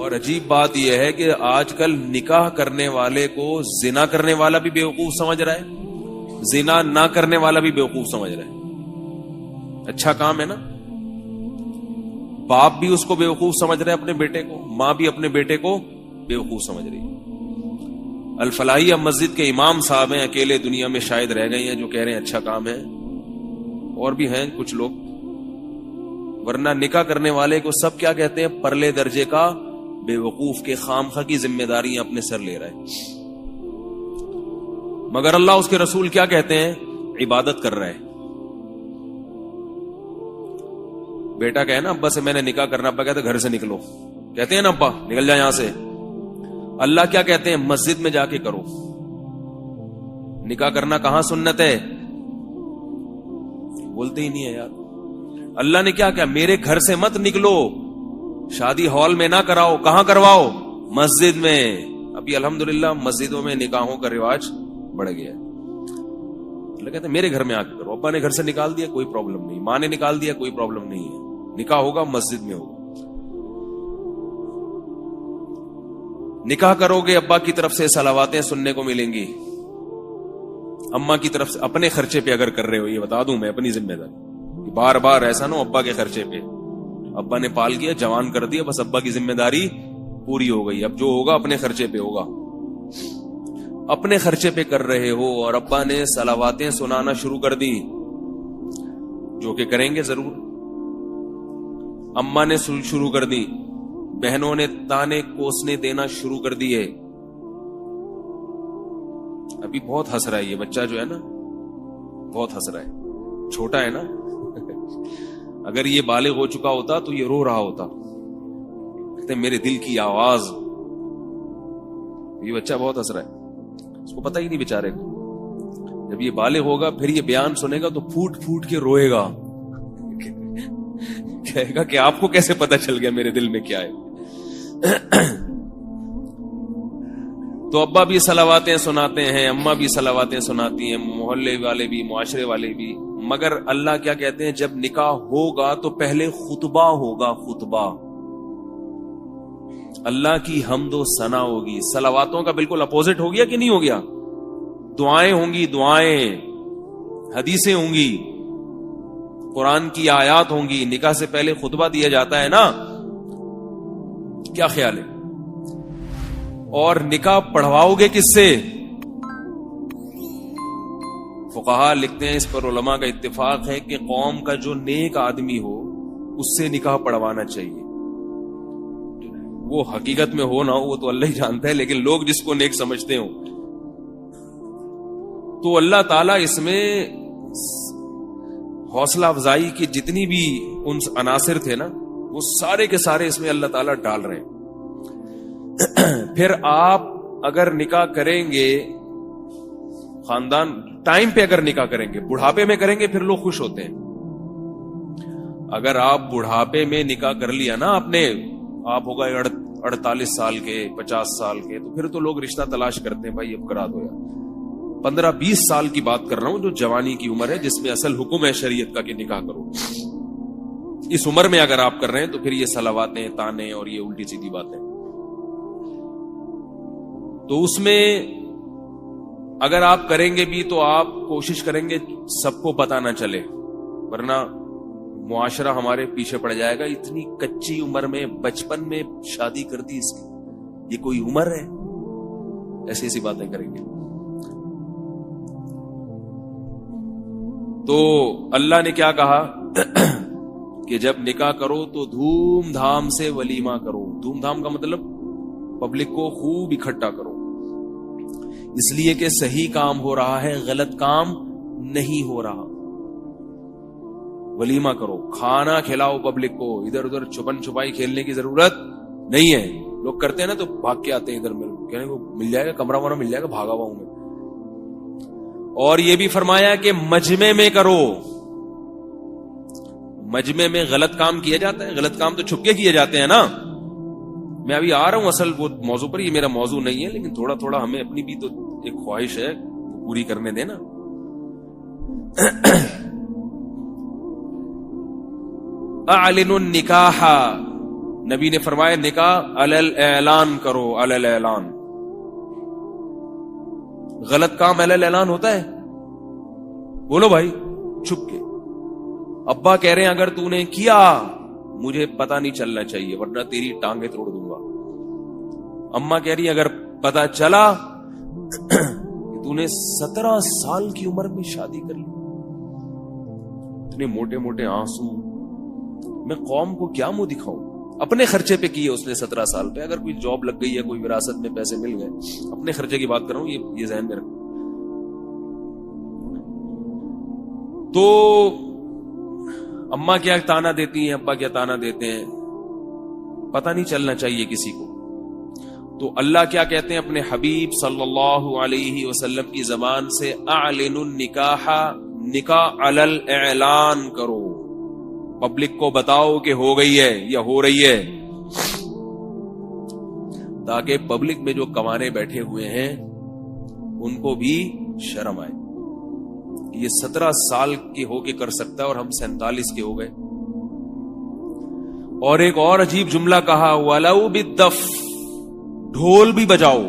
اور عجیب بات یہ ہے کہ آج کل نکاح کرنے والے کو زنا کرنے والا بھی بیوقوف سمجھ رہا ہے, زنا نہ کرنے والا بھی بیوقوف سمجھ رہا ہے. اچھا کام ہے نا. باپ بھی اس کو بیوقوف سمجھ رہے اپنے بیٹے کو, ماں بھی اپنے بیٹے کو بیوقوف سمجھ رہی ہے. الفلاحیہ مسجد کے امام صاحب ہیں, اکیلے دنیا میں شاید رہ گئے ہیں جو کہہ رہے ہیں اچھا کام ہے, اور بھی ہیں کچھ لوگ. ورنہ نکاح کرنے والے کو سب کیا کہتے ہیں؟ پرلے درجے کا بیوقوف کے خامخواہ کی ذمہ داریاں اپنے سر لے رہا ہے. مگر اللہ اس کے رسول کیا کہتے ہیں؟ عبادت کر رہا ہے. بیٹا کہے نا ابا سے میں نے نکاح کرنا, ابا کہتے گھر سے نکلو, کہتے ہیں نا ابا نکل جائے یہاں سے. اللہ کیا کہتے ہیں؟ مسجد میں جا کے کرو. نکاح کرنا کہاں سنت ہے؟ بولتے ہی نہیں ہے یار. اللہ نے کیا کہا؟ میرے گھر سے مت نکلو, شادی ہال میں نہ کراؤ, کہاں کرواؤ؟ مسجد میں. ابھی الحمدللہ مسجدوں میں نکاحوں کا رواج بڑھ گیا ہے. اللہ کہتے ہیں میرے گھر میں آ کے کرو. ابا نے گھر سے نکال دیا کوئی پرابلم نہیں, ماں نے نکال دیا کوئی پرابلم نہیں ہے, نکاح ہوگا مسجد میں ہوگا. نکاح کرو گے ابا کی طرف سے صلواتیں سننے کو ملیں گی, اماں کی طرف سے اپنے خرچے پہ اگر کر رہے ہو, یہ بتا دوں میں اپنی ذمہ داری, بار بار ایسا نہ ابا کے خرچے پہ. ابا نے پال کیا, جوان کر دیا, بس ابا کی ذمہ داری پوری ہو گئی, اب جو ہوگا اپنے خرچے پہ ہوگا. اپنے خرچے پہ کر رہے ہو اور ابا نے صلواتیں سنانا شروع کر دی, جو کہ کریں گے ضرور. اماں نے شروع کر دی, بہنوں نے تانے کوسنے دینا شروع کر دیے. ابھی بہت ہنس رہا ہے یہ بچہ جو ہے نا, بہت ہنس رہا ہے, چھوٹا ہے نا. اگر یہ بالغ ہو چکا ہوتا تو یہ رو رہا ہوتا, کہتے میرے دل کی آواز. یہ بچہ بہت ہنس رہا ہے, اس کو پتہ ہی نہیں بیچارے کو. جب یہ بالغ ہوگا پھر یہ بیان سنے گا تو پھوٹ پھوٹ کے روئے گا, کہے گا کہ آپ کو کیسے پتہ چل گیا میرے دل میں کیا ہے. تو ابا بھی صلواتیں سناتے ہیں, اماں بھی صلواتیں سناتی ہیں, محلے والے بھی, معاشرے والے بھی. مگر اللہ کیا کہتے ہیں؟ جب نکاح ہوگا تو پہلے خطبہ ہوگا, خطبہ. اللہ کی حمد و ثنا ہوگی. صلواتوں کا بالکل اپوزٹ ہو گیا کہ نہیں ہو گیا؟ دعائیں ہوں گی, دعائیں, حدیثیں ہوں گی, قرآن کی آیات ہوں گی. نکاح سے پہلے خطبہ دیا جاتا ہے نا, کیا خیال ہے؟ اور نکاح پڑھواؤ گے کس سے؟ فقہا لکھتے ہیں, اس پر علماء کا اتفاق ہے کہ قوم کا جو نیک آدمی ہو اس سے نکاح پڑھوانا چاہیے. وہ حقیقت میں ہو نہ ہو وہ تو اللہ ہی جانتا ہے, لیکن لوگ جس کو نیک سمجھتے ہوں تو اللہ تعالیٰ اس میں حوصلہ افزائی کی جتنی بھی ان عناصر تھے نا, وہ سارے کے سارے اس میں اللہ تعالیٰ ڈال رہے ہیں. پھر آپ اگر نکاح کریں گے, خاندان ٹائم پہ اگر نکاح کریں گے, بڑھاپے میں کریں گے پھر لوگ خوش ہوتے ہیں. اگر آپ بڑھاپے میں نکاح کر لیا نا آپ نے, آپ ہو گئے 48 سال کے, 50 سال کے, تو پھر تو لوگ رشتہ تلاش کرتے ہیں, بھائی اب کرا دو یار. 15-20 سال کی بات کر رہا ہوں, جو جوانی کی عمر ہے جس میں اصل حکم ہے شریعت کا کہ نکاح کرو. اس عمر میں اگر آپ کر رہے ہیں تو پھر یہ صلواتیں, تانے اور یہ الٹی سیدھی باتیں. تو اس میں اگر آپ کریں گے بھی تو آپ کوشش کریں گے سب کو پتہ نہ چلے, ورنہ معاشرہ ہمارے پیچھے پڑ جائے گا. اتنی کچی عمر میں, بچپن میں شادی کر دی اس کی, یہ کوئی عمر ہے؟ ایسی ایسی باتیں کریں گے. تو اللہ نے کیا کہا کہ جب نکاح کرو تو دھوم دھام سے ولیمہ کرو. دھوم دھام کا مطلب پبلک کو خوب اکٹھا کرو, اس لیے کہ صحیح کام ہو رہا ہے, غلط کام نہیں ہو رہا. ولیمہ کرو, کھانا کھلاؤ پبلک کو, ادھر ادھر چھپن چھپائی کھیلنے کی ضرورت نہیں ہے. لوگ کرتے ہیں نا تو بھاگ کے آتے ہیں ادھر, کہنے کو مل جائے گا, کمرہ ومرہ مل جائے گا, بھاگا ہوا ہوں میں. اور یہ بھی فرمایا کہ مجمع میں کرو. مجمع میں غلط کام کیا جاتا ہے, غلط کام تو چھپ کے کیے جاتے ہیں نا. میں ابھی آ رہا ہوں اصل وہ موضوع پر, یہ میرا موضوع نہیں ہے, لیکن تھوڑا تھوڑا ہمیں اپنی بھی تو ایک خواہش ہے پوری کرنے دینا. اعلنوا النکاح, نبی نے فرمایا نکاح علل اعلان کرو، علل اعلان. غلط کام علل اعلان ہوتا ہے؟ بولو بھائی چھپ کے. ابا کہہ رہے ہیں اگر تو نے کیا مجھے پتا نہیں چلنا چاہیے ورنہ تیری ٹانگیں توڑ دوں گا. اماں کہہ رہی اگر پتا چلا تو نے 17 سال کی عمر میں شادی کر لی. اتنے موٹے موٹے آنسو. میں قوم کو کیا منہ دکھاؤں؟ اپنے خرچے پہ کیے اس نے 17 سال پہ. اگر کوئی جاب لگ گئی ہے، کوئی وراثت میں پیسے مل گئے، اپنے خرچے کی بات کر رہا ہوں، یہ ذہن میں رکھو. تو اماں کیا تانا دیتی ہیں، ابا کیا تانا دیتے ہیں، پتہ نہیں چلنا چاہیے کسی کو. تو اللہ کیا کہتے ہیں اپنے حبیب صلی اللہ علیہ وسلم کی زبان سے، اعلن النکاح، نکاح علل اعلان کرو، پبلک کو بتاؤ کہ ہو گئی ہے یا ہو رہی ہے، تاکہ پبلک میں جو کمانے بیٹھے ہوئے ہیں ان کو بھی شرم آئے. یہ 17 سال کے ہو کے کر سکتا ہے اور ہم 47 کے ہو گئے. اور ایک اور عجیب جملہ کہا، وَلَوْ بِالدَّفْ، ڈھول بھی بجاؤ.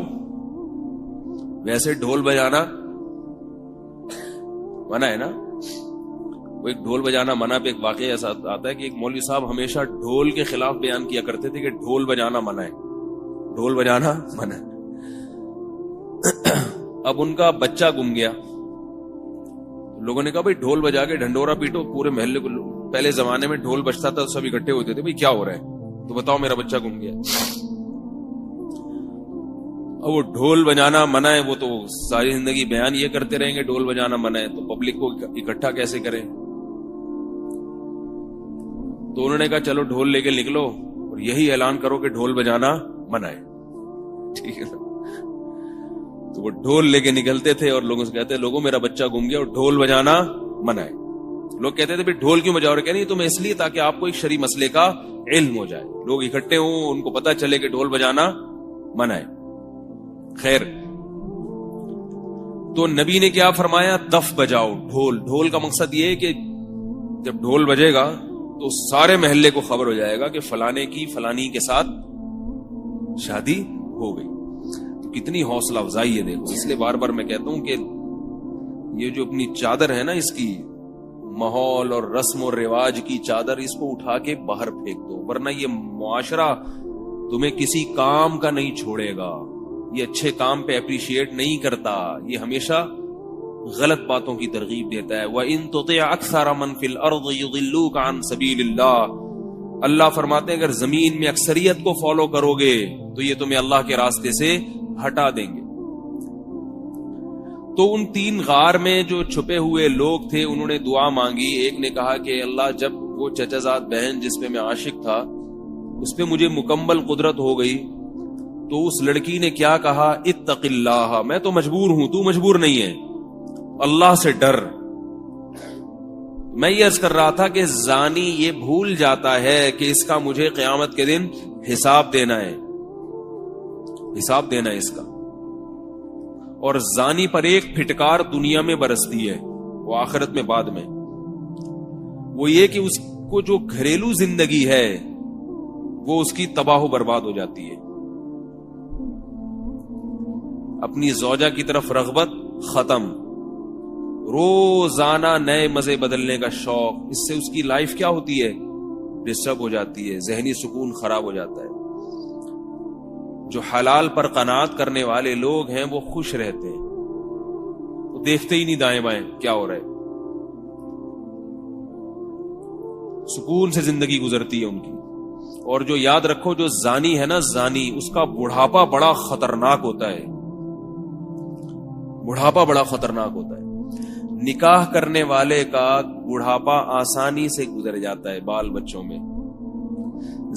ویسے ڈھول بجانا منع ہے نا. وہ ایک ڈھول بجانا منع پہ ایک واقعہ ایسا آتا ہے کہ ایک مولوی صاحب ہمیشہ ڈھول کے خلاف بیان کیا کرتے تھے کہ ڈھول بجانا منع ہے، ڈھول بجانا منع ہے. اب ان کا بچہ گم گیا. لوگوں نے کہا بھائی ڈھول بجا کے ڈھنڈورا پیٹو پورے محلے کو. پہلے زمانے میں ڈھول بجتا تھا سب اکٹھے ہوتے تھے، بھائی کیا ہو رہا ہے تو بتاؤ میرا بچہ گم گیا. اب وہ ڈھول بجانا منع ہے، وہ تو ساری زندگی بیان یہ کرتے رہیں گے ڈھول بجانا منع ہے، تو پبلک کو اکٹھا کیسے کریں؟ تو انہوں نے کہا چلو ڈھول لے کے نکلو اور یہی اعلان کرو کہ ڈھول بجانا منع ہے. ٹھیک ہے. تو وہ ڈھول لے کے نکلتے تھے اور لوگوں سے کہتے لوگوں میرا بچہ گم گیا اور ڈھول بجانا منع ہے. لوگ کہتے تھے بھائی ڈھول کیوں بجاؤ؟ کہ نہیں تمہیں اس لیے تاکہ آپ کو ایک شرعی مسئلے کا علم ہو جائے، لوگ اکٹھے ہوں ان کو پتا چلے کہ ڈھول بجانا منع ہے. خیر، تو نبی نے کیا فرمایا؟ دف بجاؤ، ڈھول. ڈھول کا مقصد یہ ہے کہ جب ڈھول بجے گا تو سارے محلے کو خبر ہو جائے گا کہ فلانے کی فلانی کے ساتھ شادی ہو گئی. تو کتنی حوصلہ افزائی ہے دیکھو. اس لیے بار بار میں کہتا ہوں کہ یہ جو اپنی چادر ہے نا، اس کی ماحول اور رسم و رواج کی چادر، اس کو اٹھا کے باہر پھینک دو، ورنہ یہ معاشرہ تمہیں کسی کام کا نہیں چھوڑے گا. یہ اچھے کام پہ اپریشیٹ نہیں کرتا، یہ ہمیشہ غلط باتوں کی ترغیب دیتا ہے. وَإِن تُطِعْ أَكْثَرَ مَنْ فِي الْأَرْضِ يُضِلُّوكَ عَنْ سَبِيلِ اللَّهِ. اللہ فرماتے ہیں اگر زمین میں اکثریت کو فالو کرو گے تو یہ تمہیں اللہ کے راستے سے ہٹا دیں گے. تو ان 3 غار میں جو چھپے ہوئے لوگ تھے انہوں نے دعا مانگی. ایک نے کہا کہ اللہ جب وہ چچا زاد بہن جس پہ میں عاشق تھا اس پہ مجھے مکمل قدرت ہو گئی تو اس لڑکی نے کیا کہا؟ اتق اللہ، میں تو مجبور ہوں، تو مجبور نہیں ہے، اللہ سے ڈر. میں یہ عرض کر رہا تھا کہ زانی یہ بھول جاتا ہے کہ اس کا مجھے قیامت کے دن حساب دینا ہے، حساب دینا ہے اس کا. اور زانی پر ایک پھٹکار دنیا میں برستی ہے، وہ آخرت میں بعد میں. وہ یہ کہ اس کو جو گھریلو زندگی ہے وہ اس کی تباہ و برباد ہو جاتی ہے. اپنی زوجہ کی طرف رغبت ختم، روزانہ نئے مزے بدلنے کا شوق، اس سے اس کی لائف کیا ہوتی ہے؟ ڈسٹرب ہو جاتی ہے، ذہنی سکون خراب ہو جاتا ہے. جو حلال پر قناعت کرنے والے لوگ ہیں وہ خوش رہتے ہیں، وہ دیکھتے ہی نہیں دائیں بائیں کیا ہو رہا ہے، سکون سے زندگی گزرتی ہے ان کی. اور جو یاد رکھو جو زانی ہے نا، زانی، اس کا بڑھاپا بڑا خطرناک ہوتا ہے، بڑھاپا بڑا خطرناک ہوتا ہے. نکاح کرنے والے کا بڑھاپا آسانی سے گزر جاتا ہے بال بچوں میں.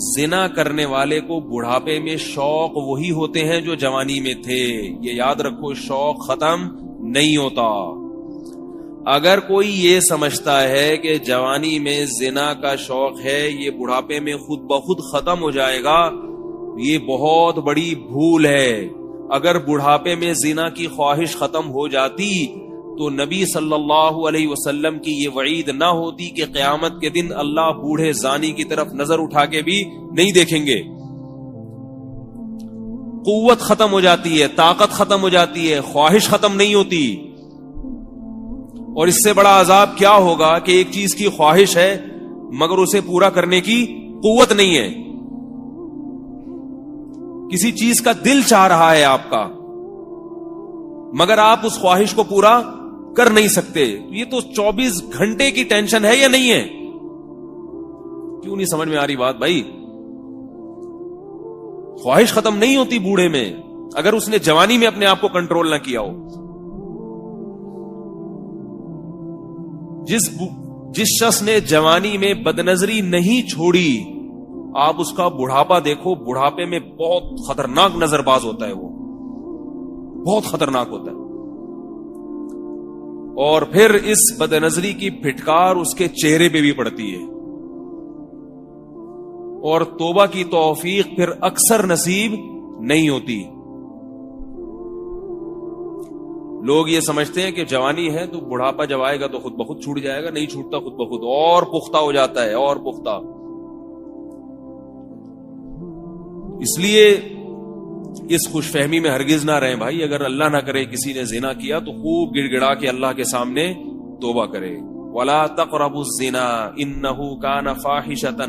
زنا کرنے والے کو بڑھاپے میں شوق وہی ہوتے ہیں جو جوانی میں تھے. یہ یاد رکھو، شوق ختم نہیں ہوتا. اگر کوئی یہ سمجھتا ہے کہ جوانی میں زنا کا شوق ہے یہ بڑھاپے میں خود بخود ختم ہو جائے گا، یہ بہت بڑی بھول ہے. اگر بڑھاپے میں زنا کی خواہش ختم ہو جاتی تو نبی صلی اللہ علیہ وسلم کی یہ وعید نہ ہوتی کہ قیامت کے دن اللہ بوڑھے زانی کی طرف نظر اٹھا کے بھی نہیں دیکھیں گے. قوت ختم ہو جاتی ہے، طاقت ختم ہو جاتی ہے، خواہش ختم نہیں ہوتی. اور اس سے بڑا عذاب کیا ہوگا کہ ایک چیز کی خواہش ہے مگر اسے پورا کرنے کی قوت نہیں ہے. کسی چیز کا دل چاہ رہا ہے آپ کا، مگر آپ اس خواہش کو پورا کر نہیں سکتے. یہ تو 24 گھنٹے کی ٹینشن ہے یا نہیں ہے؟ کیوں نہیں سمجھ میں آ رہی بات بھائی؟ خواہش ختم نہیں ہوتی بوڑھے میں اگر اس نے جوانی میں اپنے آپ کو کنٹرول نہ کیا ہو. جس شخص نے جوانی میں بدنظری نہیں چھوڑی، آپ اس کا بڑھاپا دیکھو، بڑھاپے میں بہت خطرناک نظر باز ہوتا ہے، وہ بہت خطرناک ہوتا ہے. اور پھر اس بدنظری کی پھٹکار اس کے چہرے پہ بھی پڑتی ہے، اور توبہ کی توفیق پھر اکثر نصیب نہیں ہوتی. لوگ یہ سمجھتے ہیں کہ جوانی ہے تو بڑھاپا جب آئے گا تو خود بخود چھوٹ جائے گا. نہیں چھوٹتا، خود بخود اور پختہ ہو جاتا ہے، اور پختہ. اس لیے اس خوش فہمی میں ہرگز نہ رہیں بھائی. اگر اللہ نہ کرے کسی نے زنا کیا تو خوب گڑ گڑا کے اللہ کے سامنے توبہ کرے. وَلَا تَقْرَبُوا الزِّنَا إِنَّهُ كَانَ فَاحِشَةً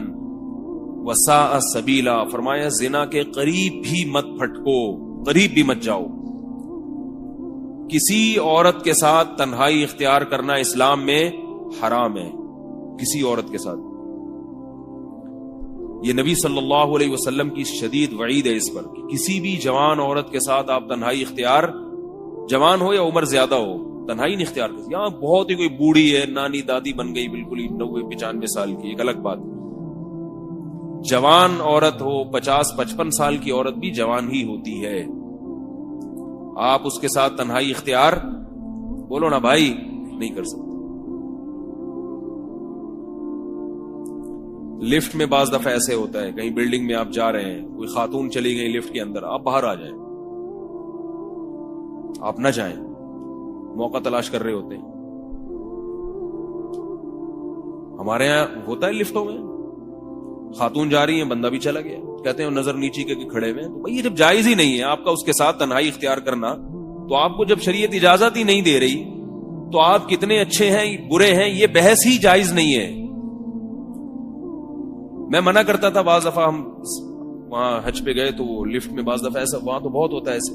وَسَاءَ سَبِيلًا. فرمایا زنا کے قریب بھی مت پھٹکو، قریب بھی مت جاؤ. کسی عورت کے ساتھ تنہائی اختیار کرنا اسلام میں حرام ہے. کسی عورت کے ساتھ، یہ نبی صلی اللہ علیہ وسلم کی شدید وعید ہے اس پر کہ کسی بھی جوان عورت کے ساتھ آپ تنہائی اختیار، جوان ہو یا عمر زیادہ ہو، تنہائی نہیں اختیار کرتی. یہاں بہت ہی کوئی بوڑھی ہے، نانی دادی بن گئی بالکل ہی 90-95 سال کی، ایک الگ بات. جوان عورت ہو، 50-55 سال کی عورت بھی جوان ہی ہوتی ہے. آپ اس کے ساتھ تنہائی اختیار، بولو نا بھائی، نہیں کر سکتے. لفٹ میں بعض دفعہ ایسے ہوتا ہے، کہیں بلڈنگ میں آپ جا رہے ہیں، کوئی خاتون چلی گئی لفٹ کے اندر، آپ باہر آ جائیں، آپ نہ جائیں، موقع تلاش کر رہے ہوتے ہیں. ہمارے یہاں ہوتا ہے لفٹوں میں خاتون جا رہی ہیں، بندہ بھی چلا گیا، کہتے ہیں نظر نیچی کے کھڑے ہوئے. تو بھائی یہ جب جائز ہی نہیں ہے آپ کا اس کے ساتھ تنہائی اختیار کرنا، تو آپ کو جب شریعت اجازت ہی نہیں دے رہی تو آپ کتنے اچھے ہیں برے ہیں یہ بحث ہی جائز نہیں ہے. میں منع کرتا تھا بعض دفعہ، ہم وہاں حج پہ گئے تو وہ لفٹ میں بعض دفعہ ایسا، وہاں تو بہت ہوتا ہے ایسے،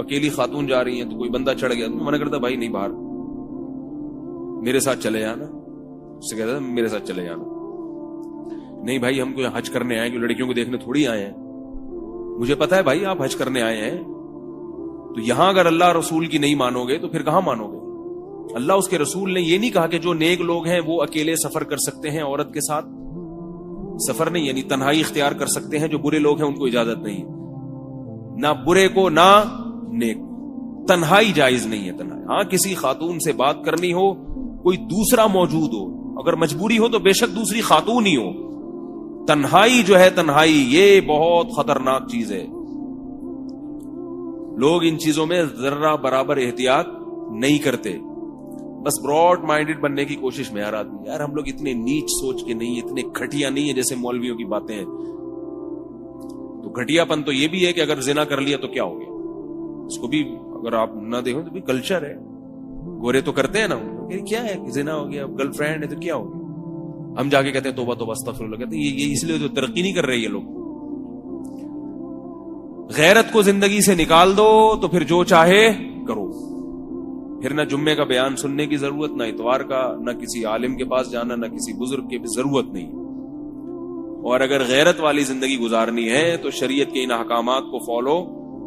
اکیلی خاتون جا رہی ہیں تو کوئی بندہ چڑھ گیا تو میں منع کرتا بھائی نہیں، باہر میرے ساتھ چلے جانا. اس سے کہتا میرے ساتھ چلے جانا. نہیں بھائی ہم کو حج کرنے آئے ہیں، لڑکیوں کو دیکھنے تھوڑی آئے ہیں. مجھے پتا ہے بھائی آپ حج کرنے آئے ہیں، تو یہاں اگر اللہ رسول کی نہیں مانو گے تو پھر کہاں مانو گے؟ اللہ اس کے رسول نے یہ نہیں کہا کہ جو نیک لوگ ہیں وہ اکیلے سفر کر سکتے ہیں، عورت کے ساتھ سفر نہیں، یعنی تنہائی اختیار کر سکتے ہیں. جو برے لوگ ہیں ان کو اجازت نہیں، نہ برے کو نہ نیک. تنہائی جائز نہیں ہے. تنہائی، ہاں کسی خاتون سے بات کرنی ہو، کوئی دوسرا موجود ہو، اگر مجبوری ہو تو بے شک دوسری خاتون ہی ہو. تنہائی جو ہے، تنہائی یہ بہت خطرناک چیز ہے. لوگ ان چیزوں میں ذرہ برابر احتیاط نہیں کرتے، بس براڈ مائنڈڈ بننے کی کوشش میں ہر آدمی. یار ہم لوگ اتنے نیچ سوچ کے نہیں، اتنے گھٹیا نہیں ہے جیسے مولویوں کی باتیں ہیں. تو گھٹیا پن تو یہ بھی ہے کہ اگر زنا کر لیا تو کیا ہو گیا، اس کو بھی اگر آپ نہ دیکھو تو بھی کلچر ہے. گورے تو کرتے ہیں نا، کیا ہے زنا ہو گیا، گرل فرینڈ ہے تو کیا ہو گیا. ہم جا کے کہتے ہیں توبہ توبہ استغفر اللہ، کہتے ہیں یہ اس لیے تو ترقی نہیں کر رہے یہ لوگ. غیرت کو زندگی سے نکال دو تو پھر جو چاہے کرو. پھر نہ جمعے کا بیان سننے کی ضرورت، نہ اتوار کا، نہ کسی عالم کے پاس جانا، نہ کسی بزرگ کی ضرورت نہیں. اور اگر غیرت والی زندگی گزارنی ہے تو شریعت کے ان احکامات کو فالو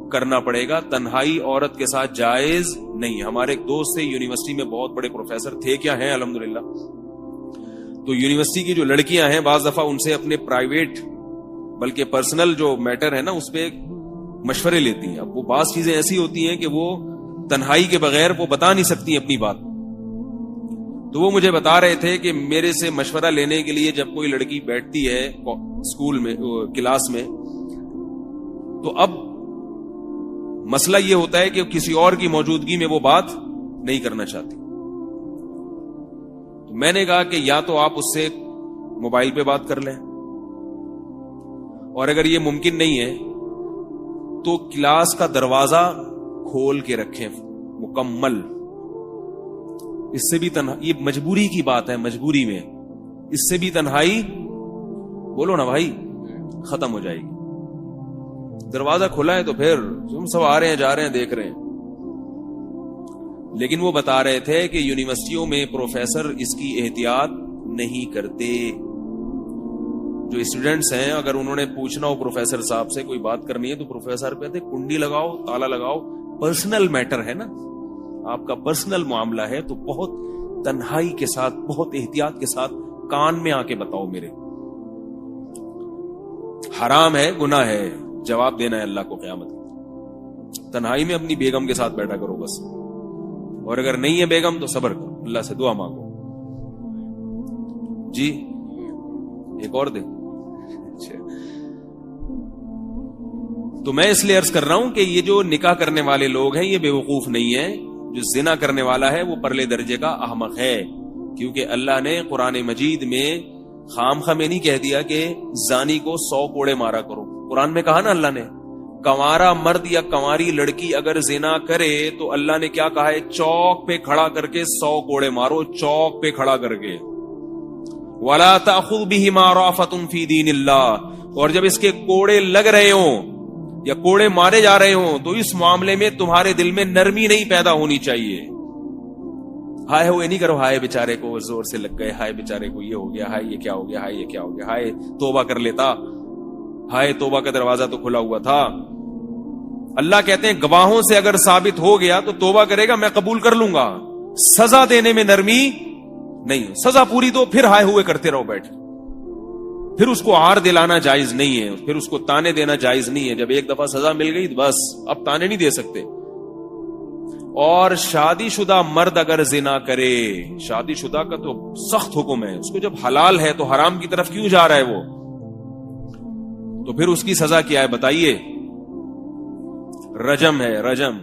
کرنا پڑے گا. تنہائی عورت کے ساتھ جائز نہیں. ہمارے ایک دوست تھے یونیورسٹی میں، بہت بڑے پروفیسر تھے، کیا ہیں الحمدللہ. تو یونیورسٹی کی جو لڑکیاں ہیں بعض دفعہ ان سے اپنے پرائیویٹ بلکہ پرسنل جو میٹر ہے نا اس پہ مشورے لیتی ہیں. اب وہ بعض چیزیں ایسی ہوتی ہیں کہ وہ تنہائی کے بغیر وہ بتا نہیں سکتی اپنی بات. تو وہ مجھے بتا رہے تھے کہ میرے سے مشورہ لینے کے لیے جب کوئی لڑکی بیٹھتی ہے اسکول میں، کلاس میں، تو اب مسئلہ یہ ہوتا ہے کہ کسی اور کی موجودگی میں وہ بات نہیں کرنا چاہتی. میں نے کہا کہ یا تو آپ اس سے موبائل پہ بات کر لیں، اور اگر یہ ممکن نہیں ہے تو کلاس کا دروازہ کھول کے رکھیں مکمل. اس سے بھی یہ مجبوری کی بات ہے، مجبوری میں اس سے بھی تنہائی بولو نا بھائی ختم ہو جائے گی. دروازہ کھلا ہے تو پھر تم سب آ رہے ہیں جا رہے ہیں دیکھ رہے ہیں. لیکن وہ بتا رہے تھے کہ یونیورسٹیوں میں پروفیسر اس کی احتیاط نہیں کرتے. جو اسٹوڈنٹس ہیں اگر انہوں نے پوچھنا ہو پروفیسر صاحب سے کوئی بات کرنی ہے تو پروفیسر کہتے کنڈی لگاؤ، تالا لگاؤ، پرسنل میٹر ہے نا، آپ کا پرسنل معاملہ ہے تو بہت تنہائی کے ساتھ بہت احتیاط کے ساتھ کان میں آ کے بتاؤ میرے. حرام ہے، گناہ ہے، جواب دینا ہے اللہ کو قیامت. تنہائی میں اپنی بیگم کے ساتھ بیٹھا کرو بس، اور اگر نہیں ہے بیگم تو صبر کرو، اللہ سے دعا مانگو. جی ایک اور دے. تو میں اس لیے عرض کر رہا ہوں کہ یہ جو نکاح کرنے والے لوگ ہیں یہ بے وقوف نہیں ہے. جو زنا کرنے والا ہے وہ پرلے درجے کا احمق ہے، کیونکہ اللہ نے قرآن مجید میں خام خواہ میں نہیں کہہ دیا کہ زانی کو 100 کوڑے مارا کرو. قرآن میں کہا نا اللہ نے کنوارا مرد یا کنواری لڑکی اگر زنا کرے تو اللہ نے کیا کہا ہے، چوک پہ کھڑا کر کے 100 کوڑے مارو، چوک پہ کھڑا کر کے. وَلَا تَأْخُذْ بِهِمَا رَأْفَةٌ فِي دِينِ اللَّهِ، اور جب اس کے کوڑے لگ رہے ہوں یا کوڑے مارے جا رہے ہوں تو اس معاملے میں تمہارے دل میں نرمی نہیں پیدا ہونی چاہیے. ہائے ہوئے نہیں کرو، ہائے بیچارے کو زور سے لگ گئے، ہائے بیچارے کو یہ ہو گیا، ہائے یہ کیا ہو گیا، ہائے یہ کیا ہو گیا، ہائے توبہ کر لیتا، ہائے توبہ کا دروازہ تو کھلا ہوا تھا. اللہ کہتے ہیں گواہوں سے اگر ثابت ہو گیا تو توبہ کرے گا میں قبول کر لوں گا. سزا دینے میں نرمی نہیں، سزا پوری دو پھر ہائے ہوئے کرتے رہو بیٹھ، پھر اس کو ہار دلانا جائز نہیں ہے، پھر اس کو تانے دینا جائز نہیں ہے. جب ایک دفعہ سزا مل گئی بس اب تانے نہیں دے سکتے. اور شادی شدہ مرد اگر زنا کرے، شادی شدہ کا تو سخت حکم ہے، اس کو جب حلال ہے تو حرام کی طرف کیوں جا رہا ہے وہ؟ تو پھر اس کی سزا کیا ہے بتائیے؟ رجم ہے، رجم.